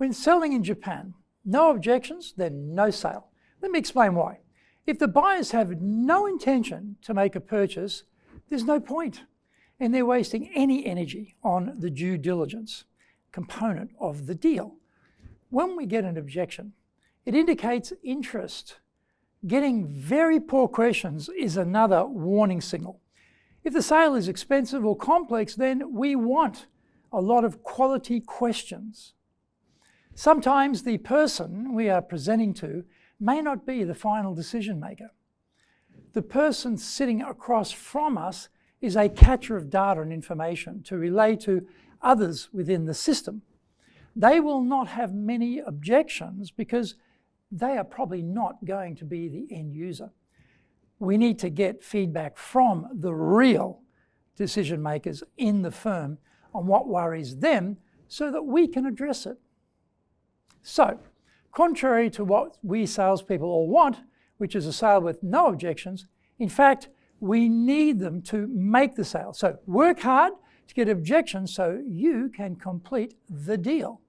When selling in Japan, no objections, then no sale. Let me explain why. If the buyers have no intention to make a purchase, there's no point, and they're wasting any energy on the due diligence component of the deal. When we get an objection, it indicates interest. Getting very poor questions is another warning signal. If the sale is expensive or complex, then we want a lot of quality questions. Sometimes the person we are presenting to may not be the final decision maker. The person sitting across from us is a catcher of data and information to relay to others within the system. They will not have many objections because they are probably not going to be the end user. We need to get feedback from the real decision makers in the firm on what worries them so that we can address it. So, contrary to what we salespeople all want, which is a sale with no objections, in fact, we need them to make the sale. So work hard to get objections so you can complete the deal.